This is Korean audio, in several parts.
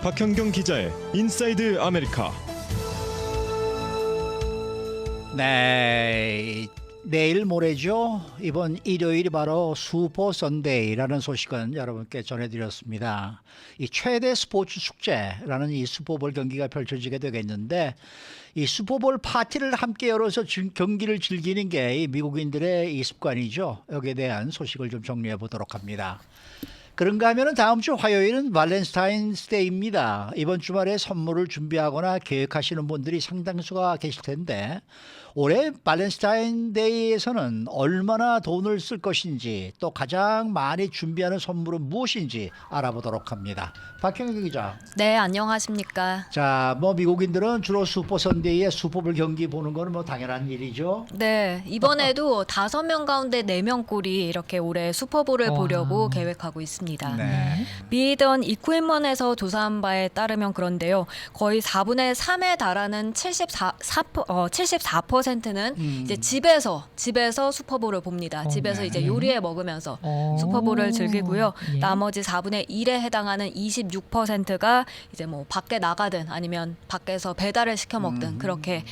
박현경 기자의 인사이드 아메리카. 네, 내일 모레죠. 이번 일요일이 바로 슈퍼 선데이라는 소식은 여러분께 전해드렸습니다. 이 최대 스포츠 축제라는 이 슈퍼볼 경기가 펼쳐지게 되겠는데, 이 슈퍼볼 파티를 함께 열어서 경기를 즐기는 게 이 미국인들의 이 습관이죠. 여기에 대한 소식을 좀 정리해 보도록 합니다. 그런가 하면 다음 주 화요일은 발렌타인스데이입니다. 이번 주말에 선물을 준비하거나 계획하시는 분들이 상당수가 계실 텐데, 올해 발렌타인데이에서는 얼마나 돈을 쓸 것인지, 또 가장 많이 준비하는 선물은 무엇인지 알아보도록 합니다. 박형규 기자. 네, 안녕하십니까. 자, 미국인들은 주로 슈퍼 선데이에 슈퍼볼 경기 보는 거는 당연한 일이죠. 네, 이번에도 5명 가운데 4명꼴이 이렇게 올해 슈퍼볼을 보려고 계획하고 있습니다. 네. 미던 이쿠이먼에서 조사한 바에 따르면 그런데요. 거의 4분의 3에 달하는 74%는 이제 집에서 슈퍼볼을 봅니다. 집에서 이제 요리해 먹으면서 슈퍼볼을 즐기고요. 나머지 4분의 1에 해당하는 26%가 이제 밖에 나가든 아니면 밖에서 배달을 시켜 먹든 그렇게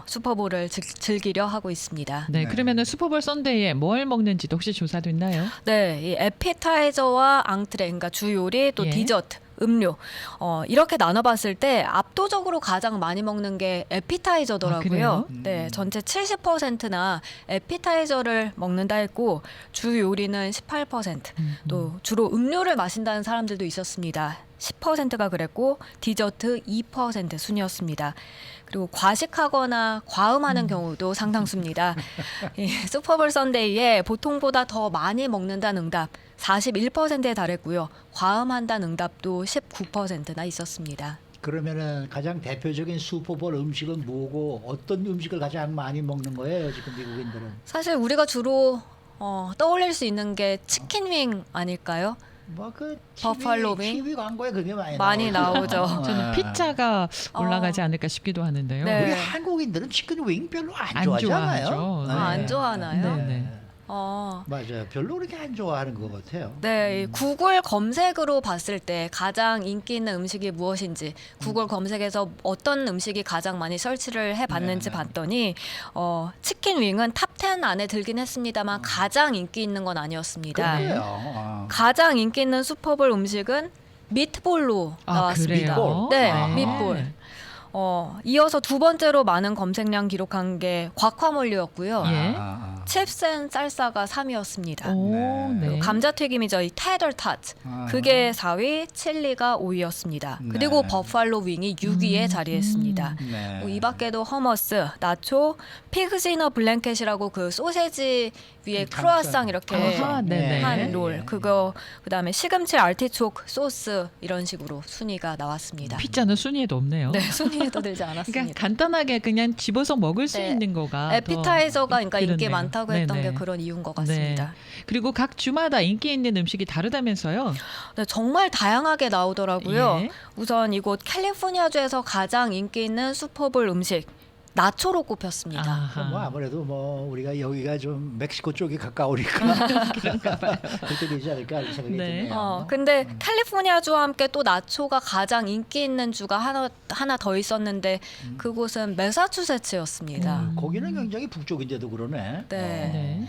슈퍼볼을 즐기려 하고 있습니다. 네, 그러면은 슈퍼볼 선데이에 뭘 먹는지도 혹시 조사됐나요? 네, 이 에피타이저와 앙트레, 그러니까 주 요리 또 예. 디저트, 음료 이렇게 나눠봤을 때 압도적으로 가장 많이 먹는 게 에피타이저더라고요. 아, 네, 전체 70%나 에피타이저를 먹는다 했고 주 요리는 18%, 또 주로 음료를 마신다는 사람들도 있었습니다. 10%가 그랬고 디저트 2% 순이었습니다. 그리고 과식하거나 과음하는 경우도 상당수입니다. 이 슈퍼볼 선데이에 보통보다 더 많이 먹는다는 응답 41%에 달했고요. 과음한다는 응답도 19%나 있었습니다. 그러면은 가장 대표적인 슈퍼볼 음식은 뭐고, 어떤 음식을 가장 많이 먹는 거예요, 지금 미국인들은? 사실 우리가 주로 떠올릴 수 있는 게 치킨윙 아닐까요? 버팔로 윙? TV 광고에 그게 많이 나오죠. 저는 피자가 올라가지 않을까 싶기도 하는데요. 네. 우리 한국인들은 치킨 윙 별로 안 안 좋아하잖아요. 좋아하죠. 아, 안 좋아하나요? 네, 네. 맞아요. 별로 그렇게 안 좋아하는 것 같아요. 네, 이 구글 검색으로 봤을 때 가장 인기 있는 음식이 무엇인지 구글 검색에서 어떤 음식이 가장 많이 설치를 해봤는지 봤더니 치킨 윙은 탑10 안에 들긴 했습니다만 가장 인기 있는 건 아니었습니다. 그래요. 가장 인기 있는 슈퍼볼 음식은 미트볼로 나왔습니다. 그래요? 네, 아. 미트볼. 이어서 두 번째로 많은 검색량 기록한 게 과카몰리였고요. 예. 칩스 앤 쌀사가 3위였습니다. 오, 네. 그리고 감자튀김이죠. 이 테더 타트. 그게 4위, 칠리가 5위였습니다. 네. 그리고 버팔로 윙이 6위에 자리했습니다. 네. 이 밖에도 허머스, 나초, 피그지너 블랭켓이라고 그 소세지 위에 크루아상 이렇게 아하, 네네. 한 롤. 그거 그다음에 시금치 아르티초크 소스 이런 식으로 순위가 나왔습니다. 피자는 순위에도 없네요. 네, 순위에도 들지 않았습니다. 그러니까 간단하게 그냥 집어서 먹을 수 네. 있는 거가 에피타이저가 그러니까 인기 그렇네요. 많다고 했던 네네. 게 그런 이유인 것 같습니다. 네. 그리고 각 주마다 인기 있는 음식이 다르다면서요? 네, 정말 다양하게 나오더라고요. 예. 우선 이곳 캘리포니아주에서 가장 인기 있는 슈퍼볼 음식 나초로 꼽혔습니다. 아하. 아무래도 우리가 여기가 좀 멕시코 쪽이 가까우니까 그렇게 되지 않을까 하는 생각이 네. 드네요. 근데 캘리포니아주와 함께 또 나초가 가장 인기 있는 주가 하나 더 있었는데 그곳은 매사추세츠였습니다. 거기는 굉장히 북쪽인데도 그러네. 네. 네.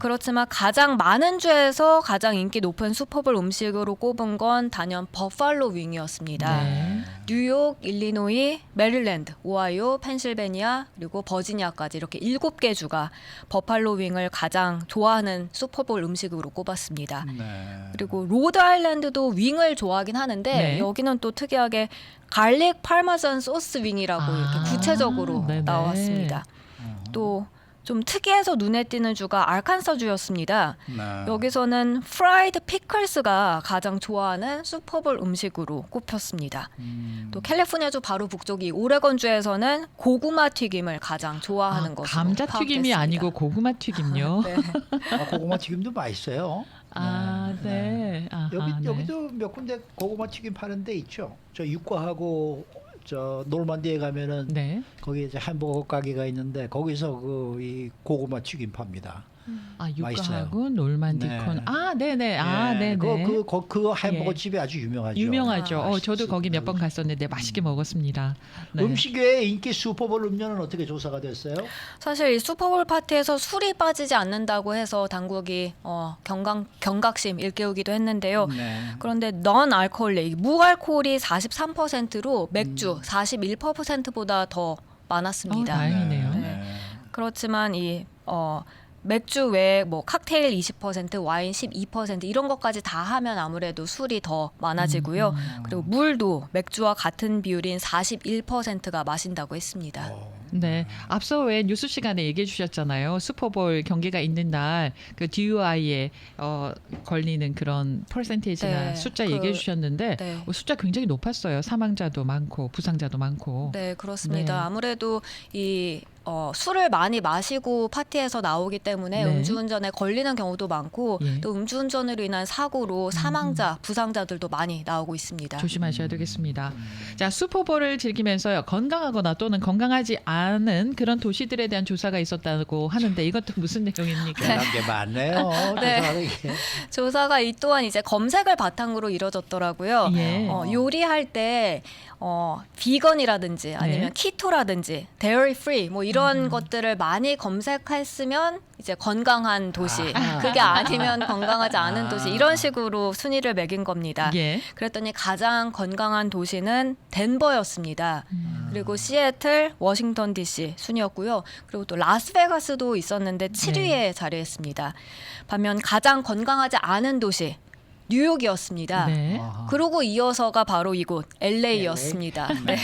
그렇지만 가장 많은 주에서 가장 인기 높은 슈퍼볼 음식으로 꼽은 건 단연 버팔로 윙이었습니다. 네. 뉴욕, 일리노이, 메릴랜드, 오하이오, 펜실베니아 그리고 버지니아까지 이렇게 7개 주가 버팔로 윙을 가장 좋아하는 슈퍼볼 음식으로 꼽았습니다. 네. 그리고 로드 아일랜드도 윙을 좋아하긴 하는데 네. 여기는 또 특이하게 갈릭 파마산 소스 윙이라고 이렇게 구체적으로 네네. 나왔습니다. 또 좀 특이해서 눈에 띄는 주가 아칸사주였습니다. 네. 여기서는 프라이드 피클스가 가장 좋아하는 슈퍼볼 음식으로 꼽혔습니다. 또 캘리포니아주 바로 북쪽이 오레곤주에서는 고구마 튀김을 가장 좋아하는 것으로 감자 튀김이 파악됐습니다. 아니고 고구마 튀김요. 네. 고구마 튀김도 맛있어요. 아, 네. 아하, 네. 여기도 몇 군데 고구마 튀김 파는 데 있죠. 저 육과하고 저 노르만디에 가면은 네. 거기 이제 햄버거 가게가 있는데 거기서 이 고구마 튀김 팝니다. 맛있어요. 육가하군, 놀만디콘. 네. 아, 네네. 아, 네네. 그 햄버거 집이 아주 유명하죠. 유명하죠. 아, 저도 거기 몇 번 갔었는데 맛있게 먹었습니다. 네. 음식의 인기 슈퍼볼 음료는 어떻게 조사가 됐어요? 사실 이 슈퍼볼 파티에서 술이 빠지지 않는다고 해서 당국이 경각심 일깨우기도 했는데요. 네. 그런데 넌 알코올릭 무알코올이 43%로 맥주 41%보다 더 많았습니다. 다행이네요. 네. 그렇지만 이 맥주 외에 뭐 칵테일 20%, 와인 12% 이런 것까지 다 하면 아무래도 술이 더 많아지고요. 그리고 물도 맥주와 같은 비율인 41%가 마신다고 했습니다. 네, 앞서 왜 뉴스 시간에 얘기해 주셨잖아요. 슈퍼볼 경기가 있는 날 그 DUI에 걸리는 그런 퍼센테이지나 네, 숫자 얘기해 주셨는데 네. 숫자 굉장히 높았어요. 사망자도 많고 부상자도 많고. 네, 그렇습니다. 네. 아무래도 이 술을 많이 마시고 파티에서 나오기 때문에 네. 음주운전에 걸리는 경우도 많고 예. 또 음주운전으로 인한 사고로 사망자, 부상자들도 많이 나오고 있습니다. 조심하셔야 되겠습니다. 자, 슈퍼볼을 즐기면서요. 건강하거나 또는 건강하지 않은 그런 도시들에 대한 조사가 있었다고 하는데 이것도 무슨 내용입니까? 대단한 게 많네요. 네. 조사하는 게. 조사가 이 또한 이제 검색을 바탕으로 이루어졌더라고요. 예. 요리할 때 비건이라든지 아니면 네. 키토라든지 dairy free 뭐 이런 것들을 많이 검색했으면 이제 건강한 도시, 그게 아니면 건강하지 않은 도시 이런 식으로 순위를 매긴 겁니다. 예. 그랬더니 가장 건강한 도시는 덴버였습니다. 그리고 시애틀, 워싱턴 DC 순이었고요. 그리고 또 라스베가스도 있었는데 7위에 자리했습니다. 반면 가장 건강하지 않은 도시 뉴욕이었습니다. 네. 아하. 그러고 이어서가 바로 이곳 LA였습니다. 네.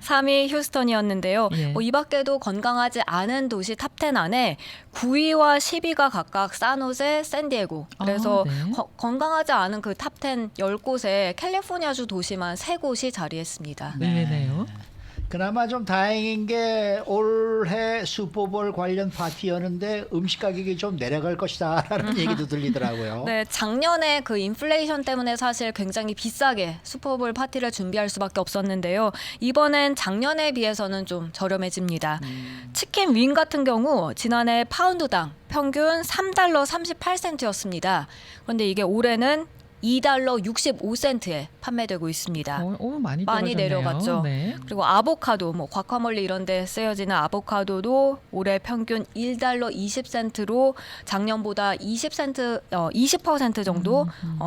3위 휴스턴이었는데요. 예. 이 밖에도 건강하지 않은 도시 탑10 안에 9위와 10위가 각각 산호세, 샌디에고. 그래서 네. 건강하지 않은 그 탑10 10곳에 캘리포니아주 도시만 3곳이 자리했습니다. 의외네요. 그나마 좀 다행인 게 올해 슈퍼볼 관련 파티였는데 음식 가격이 좀 내려갈 것이다라는 얘기도 들리더라고요. 네, 작년에 그 인플레이션 때문에 사실 굉장히 비싸게 슈퍼볼 파티를 준비할 수밖에 없었는데요. 이번엔 작년에 비해서는 좀 저렴해집니다. 치킨 윙 같은 경우 지난해 파운드당 평균 $3 38센트였습니다. 그런데 이게 올해는 $2 65센트에 판매되고 있습니다. 많이 많이 떨어졌네요. 내려갔죠. 네. 그리고 아보카도, 뭐 과카몰리 이런 데 쓰여지는 아보카도도 올해 평균 $1 20센트로 작년보다 20% 정도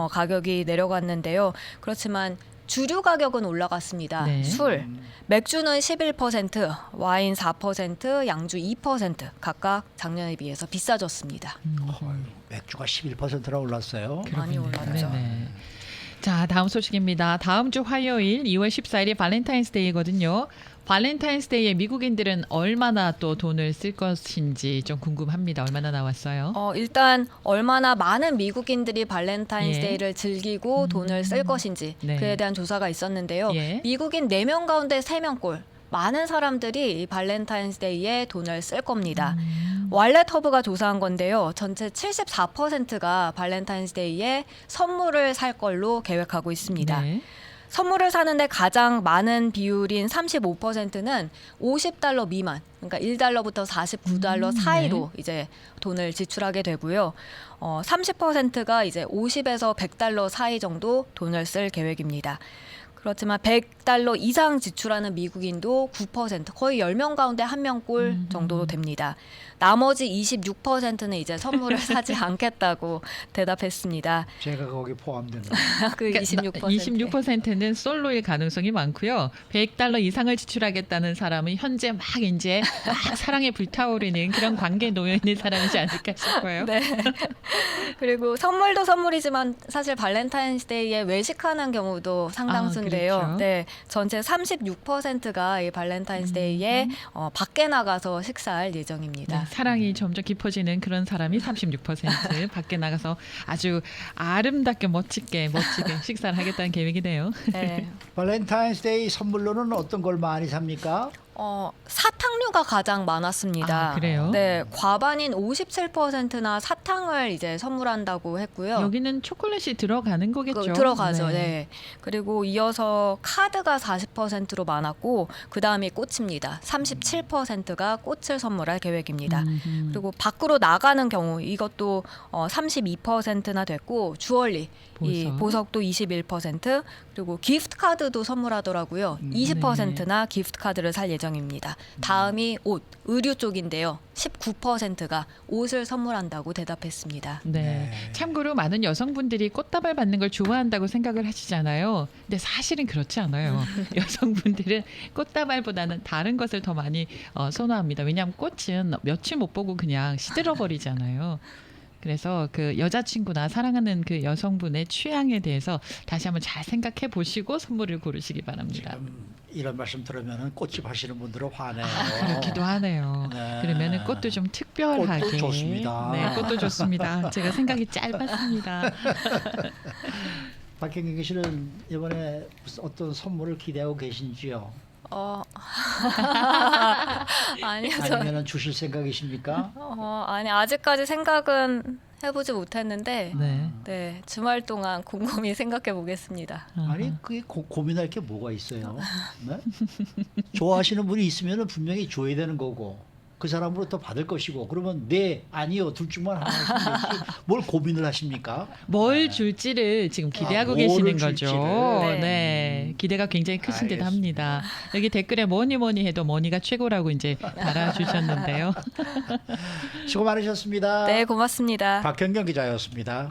가격이 내려갔는데요. 그렇지만 주류 가격은 올라갔습니다. 네. 술, 맥주는 11%, 와인 4%, 양주 2% 각각 작년에 비해서 비싸졌습니다. 맥주가 11%나 올랐어요. 많이 올랐죠. 네네. 자, 다음 소식입니다. 다음 주 화요일 2월 14일이 발렌타인스데이거든요. 발렌타인스데이에 미국인들은 얼마나 또 돈을 쓸 것인지 좀 궁금합니다. 얼마나 나왔어요? 일단 얼마나 많은 미국인들이 발렌타인스데이를 즐기고 돈을 쓸 것인지 네. 그에 대한 조사가 있었는데요. 예. 미국인 4명 가운데 3명꼴 많은 사람들이 이 발렌타인스데이에 돈을 쓸 겁니다. 왈렛허브가 조사한 건데요. 전체 74%가 발렌타인스데이에 선물을 살 걸로 계획하고 있습니다. 네. 선물을 사는데 가장 많은 비율인 35%는 $50 미만, 그러니까 $1부터 $49 사이로 이제 돈을 지출하게 되고요. 30%가 이제 $50에서 $100 사이 정도 돈을 쓸 계획입니다. 그렇지만 $100 이상 지출하는 미국인도 9%, 거의 10명 가운데 1명꼴 정도 됩니다. 나머지 26%는 이제 선물을 사지 않겠다고 대답했습니다. 제가 거기 포함되는. 그 26%. 26%는 솔로일 가능성이 많고요. $100 이상을 지출하겠다는 사람은 현재 막 이제 막 사랑에 불타오르는 그런 관계에 놓여 있는 사람이지 않을까 싶어요. 네. 그리고 선물도 선물이지만 사실 발렌타인스데이에 외식하는 경우도 상당수인데요. 그렇죠. 네, 전체 36%가 이 발렌타인스데이에 밖에 나가서 식사할 예정입니다. 네, 사랑이 점점 깊어지는 그런 사람이 36% 밖에 나가서 아주 아름답게 멋지게 식사를 하겠다는 계획이네요. 네. 발렌타인스데이 선물로는 어떤 걸 많이 삽니까? 사탕류가 가장 많았습니다. 아, 그래요? 네, 과반인 57%나 사탕을 이제 선물한다고 했고요. 여기는 초콜릿이 들어가는 거겠죠. 들어가죠. 네. 그리고 이어서 카드가 40%로 많았고 그 다음이 꽃입니다. 37%가 꽃을 선물할 계획입니다. 그리고 밖으로 나가는 경우 이것도 32%나 됐고 주얼리, 이 보석도 21%, 그리고 기프트 카드도 선물하더라고요. 20%나 기프트 카드를 살 예정입니다. 다음이 옷, 의류 쪽인데요. 19%가 옷을 선물한다고 대답했습니다. 네. 참고로 많은 여성분들이 꽃다발 받는 걸 좋아한다고 생각을 하시잖아요. 근데 사실은 그렇지 않아요. 여성분들은 꽃다발보다는 다른 것을 더 많이 선호합니다. 왜냐하면 꽃은 며칠 못 보고 그냥 시들어 버리잖아요. 그래서 그 여자친구나 사랑하는 그 여성분의 취향에 대해서 다시 한번 잘 생각해 보시고 선물을 고르시기 바랍니다. 이런 말씀 들으면 꽃집 하시는 분들은 화내요. 그렇기도 하네요. 네. 그러면은 꽃도 좀 특별하게. 꽃도 좋습니다. 네, 꽃도 좋습니다. 제가 생각이 짧았습니다. 박현경 씨는 이번에 무슨 어떤 선물을 기대하고 계신지요? 아니요, 아니면 주실 생각이십니까? 아니 아직까지 생각은 해보지 못했는데 네. 네, 주말 동안 곰곰이 생각해 보겠습니다. 아니 그게 고민할 게 뭐가 있어요? 네? 좋아하시는 분이 있으면 분명히 줘야 되는 거고 그 사람으로부터 받을 것이고 그러면 네 아니요 둘 중만 하나 하시면 되지 뭘 고민을 하십니까? 뭘 줄지를 지금 기대하고 뭐를 계시는 줄지를. 거죠. 네. 네. 기대가 굉장히 크신 듯 합니다. 여기 댓글에 뭐니 해도 머니가 최고라고 이제 달아주셨는데요. 수고 많으셨습니다. 네, 고맙습니다. 박현경 기자였습니다.